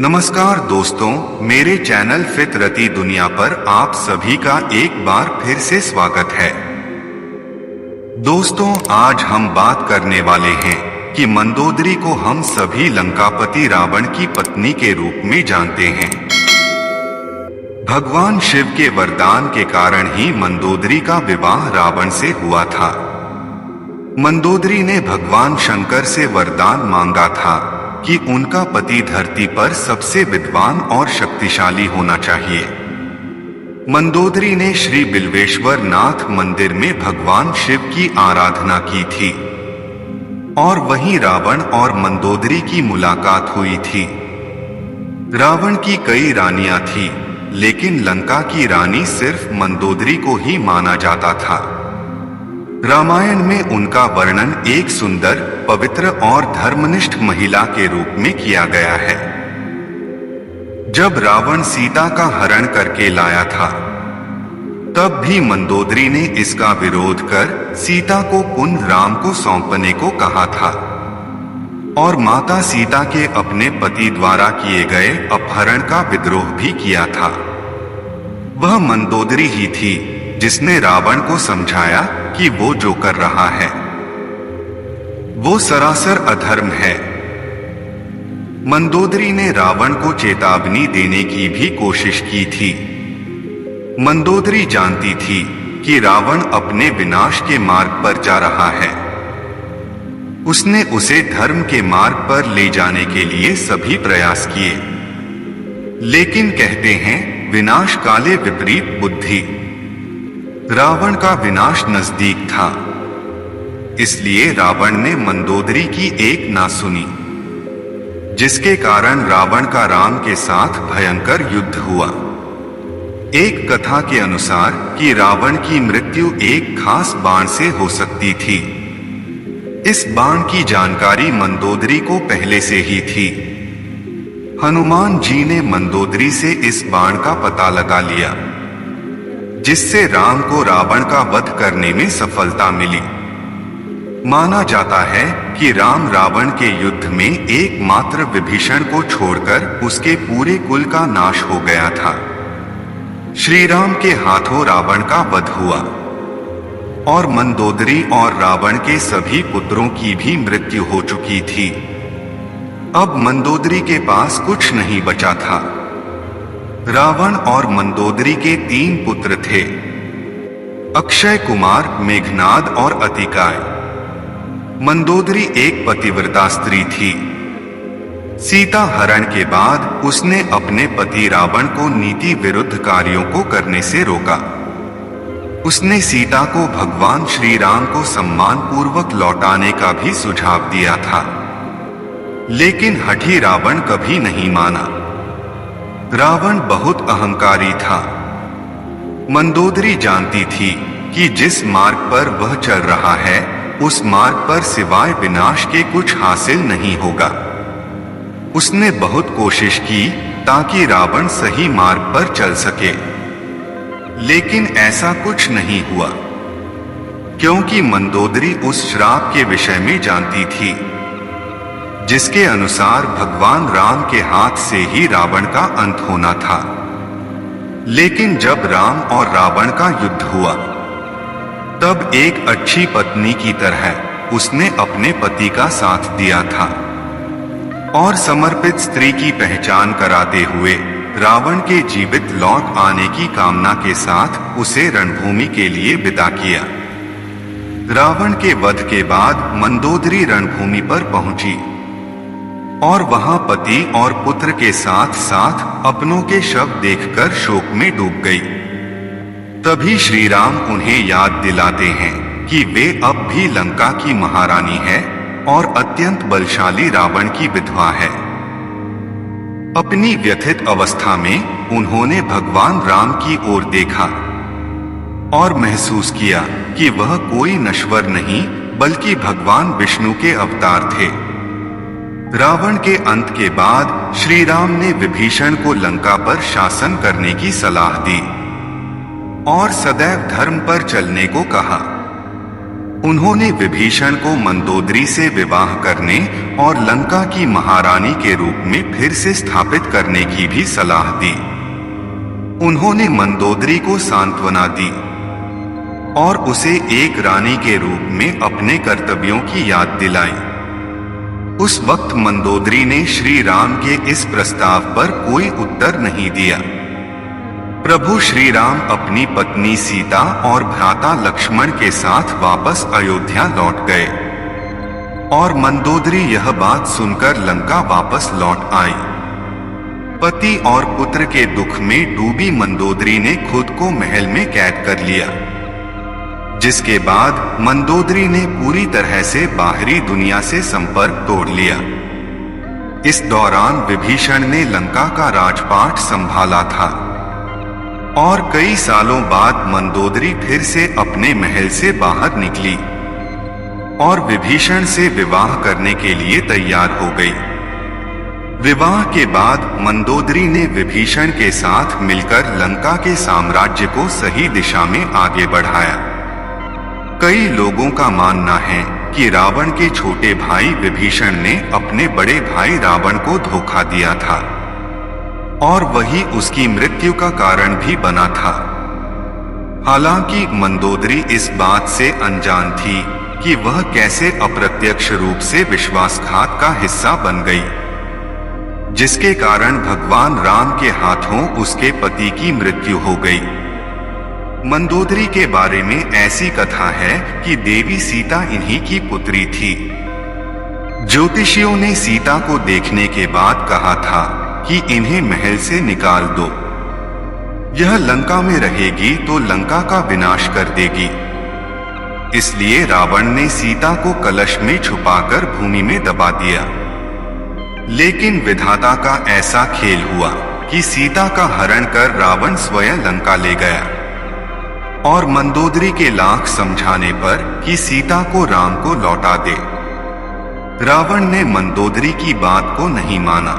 नमस्कार दोस्तों, मेरे चैनल फितरती दुनिया पर आप सभी का एक बार फिर से स्वागत है। दोस्तों, आज हम बात करने वाले हैं कि मंदोदरी को हम सभी लंकापति रावण की पत्नी के रूप में जानते हैं। भगवान शिव के वरदान के कारण ही मंदोदरी का विवाह रावण से हुआ था। मंदोदरी ने भगवान शंकर से वरदान मांगा था कि उनका पति धरती पर सबसे विद्वान और शक्तिशाली होना चाहिए। मंदोदरी ने श्री बिल्वेश्वर नाथ मंदिर में भगवान शिव की आराधना की थी और वहीं रावण और मंदोदरी की मुलाकात हुई थी। रावण की कई रानियां थी, लेकिन लंका की रानी सिर्फ मंदोदरी को ही माना जाता था। रामायण में उनका वर्णन एक सुंदर, पवित्र और धर्मनिष्ठ महिला के रूप में किया गया है। जब रावण सीता का हरण करके लाया था, तब भी मंदोदरी ने इसका विरोध कर सीता को पुनः राम को सौंपने को कहा था और माता सीता के अपने पति द्वारा किए गए अपहरण का विद्रोह भी किया था। वह मंदोदरी ही थी जिसने रावण को समझाया कि वो जो कर रहा है वो सरासर अधर्म है। मंदोदरी ने रावण को चेतावनी देने की भी कोशिश की थी। मंदोदरी जानती थी कि रावण अपने विनाश के मार्ग पर जा रहा है। उसने उसे धर्म के मार्ग पर ले जाने के लिए सभी प्रयास किए, लेकिन कहते हैं विनाश काले विपरीत बुद्धि। रावण का विनाश नजदीक था, इसलिए रावण ने मंदोदरी की एक ना सुनी, जिसके कारण रावण का राम के साथ भयंकर युद्ध हुआ। एक कथा के अनुसार कि रावण की मृत्यु एक खास बाण से हो सकती थी। इस बाण की जानकारी मंदोदरी को पहले से ही थी। हनुमान जी ने मंदोदरी से इस बाण का पता लगा लिया, जिससे राम को रावण का वध करने में सफलता मिली। माना जाता है कि राम रावण के युद्ध में एकमात्र विभीषण को छोड़कर उसके पूरे कुल का नाश हो गया था। श्री राम के हाथों रावण का वध हुआ और मंदोदरी और रावण के सभी पुत्रों की भी मृत्यु हो चुकी थी। अब मंदोदरी के पास कुछ नहीं बचा था। रावण और मंदोदरी के 3 पुत्र थे, अक्षय कुमार, मेघनाद और अतिकाय। मंदोदरी एक पतिव्रता स्त्री थी। सीता हरण के बाद उसने अपने पति रावण को नीति विरुद्ध कार्यों को करने से रोका। उसने सीता को भगवान श्री राम को सम्मान पूर्वक लौटाने का भी सुझाव दिया था, लेकिन हठी रावण कभी नहीं माना। रावण बहुत अहंकारी था। मंदोदरी जानती थी कि जिस मार्ग पर वह चल रहा है, उस मार्ग पर सिवाय विनाश के कुछ हासिल नहीं होगा। उसने बहुत कोशिश की ताकि रावण सही मार्ग पर चल सके, लेकिन ऐसा कुछ नहीं हुआ, क्योंकि मंदोदरी उस श्राप के विषय में जानती थी, जिसके अनुसार भगवान राम के हाथ से ही रावण का अंत होना था। लेकिन जब राम और रावण का युद्ध हुआ, तब एक अच्छी पत्नी की तरह उसने अपने पति का साथ दिया था और समर्पित स्त्री की पहचान कराते हुए रावण के जीवित लौट आने की कामना के साथ उसे रणभूमि के लिए विदा किया। रावण के वध के बाद मंदोदरी रणभूमि पर पहुंची और वहां पति और पुत्र के साथ साथ अपनों के शव देखकर शोक में डूब गई। तभी श्री राम उन्हें याद दिलाते हैं कि वे अब भी लंका की महारानी है और अत्यंत बलशाली रावण की विधवा है। अपनी व्यथित अवस्था में उन्होंने भगवान राम की ओर देखा और महसूस किया कि वह कोई नश्वर नहीं, बल्कि भगवान विष्णु के अवतार थे। रावण के अंत के बाद श्री राम ने विभीषण को लंका पर शासन करने की सलाह दी और सदैव धर्म पर चलने को कहा। उन्होंने विभीषण को मंदोदरी से विवाह करने और लंका की महारानी के रूप में फिर से स्थापित करने की भी सलाह दी। उन्होंने मंदोदरी को सांत्वना दी और उसे एक रानी के रूप में अपने कर्तव्यों की याद दिलाई। उस वक्त मंदोदरी ने श्री राम के इस प्रस्ताव पर कोई उत्तर नहीं दिया। प्रभु श्री राम अपनी पत्नी सीता और भ्राता लक्ष्मण के साथ वापस अयोध्या लौट गए और मंदोदरी यह बात सुनकर लंका वापस लौट आई। पति और पुत्र के दुख में डूबी मंदोदरी ने खुद को महल में कैद कर लिया, जिसके बाद मंदोदरी ने पूरी तरह से बाहरी दुनिया से संपर्क तोड़ लिया। इस दौरान विभीषण ने लंका का राजपाट संभाला था और कई सालों बाद मंदोदरी फिर से अपने महल से बाहर निकली और विभीषण से विवाह करने के लिए तैयार हो गई। विवाह के बाद मंदोदरी ने विभीषण के साथ मिलकर लंका के साम्राज्य को सही दिशा में आगे बढ़ाया। कई लोगों का मानना है कि रावण के छोटे भाई विभीषण ने अपने बड़े भाई रावण को धोखा दिया था और वही उसकी मृत्यु का कारण भी बना था। हालांकि मंदोदरी इस बात से अनजान थी कि वह कैसे अप्रत्यक्ष रूप से विश्वासघात का हिस्सा बन गई, जिसके कारण भगवान राम के हाथों उसके पति की मृत्यु हो गई। मंदोदरी के बारे में ऐसी कथा है कि देवी सीता इन्हीं की पुत्री थी। ज्योतिषियों ने सीता को देखने के बाद कहा था कि इन्हें महल से निकाल दो, यह लंका में रहेगी तो लंका का विनाश कर देगी। इसलिए रावण ने सीता को कलश में छुपाकर भूमि में दबा दिया। लेकिन विधाता का ऐसा खेल हुआ कि सीता का हरण कर रावण स्वयं लंका ले गया और मंदोदरी के लाख समझाने पर कि सीता को राम को लौटा दे, रावण ने मंदोदरी की बात को नहीं माना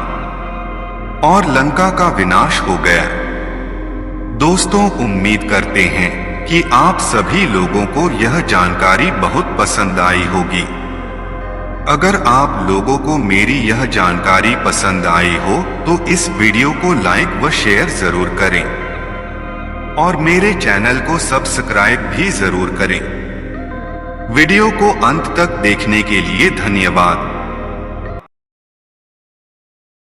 और लंका का विनाश हो गया। दोस्तों, उम्मीद करते हैं कि आप सभी लोगों को यह जानकारी बहुत पसंद आई होगी। अगर आप लोगों को मेरी यह जानकारी पसंद आई हो तो इस वीडियो को लाइक व शेयर जरूर करें और मेरे चैनल को सब्सक्राइब भी जरूर करें। वीडियो को अंत तक देखने के लिए धन्यवाद।